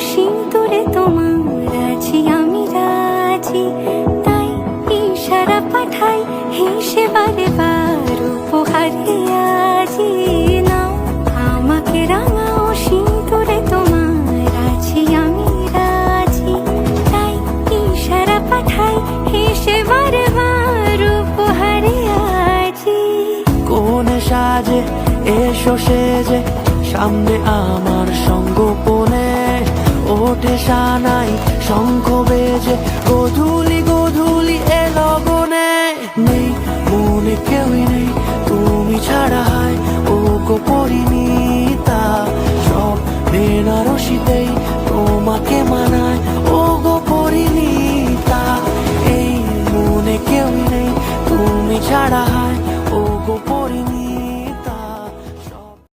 সিঁদুরে তোমার আছি আমি রাজি, তাই ইশারা পাঠাই হেসে বারে বার উপহারে আজি। নাও আমাকে রাঙাও সিঁদুরে তোমার আছি আমি রাজি, তাই ইশারা পাঠাই হেসে বারে বার উপহারে আজি। কোনে সাজে এসো সেজে সামনে আমার সঙ্গোপনে, ওঠে সানাই শঙ্খ বেজে গধূলি গধূলি এ লগনে। নেই মনে কেউই নেই তুমি ছাড়া, হায় ও গো পরিণীতা, সব বেনারসিতেই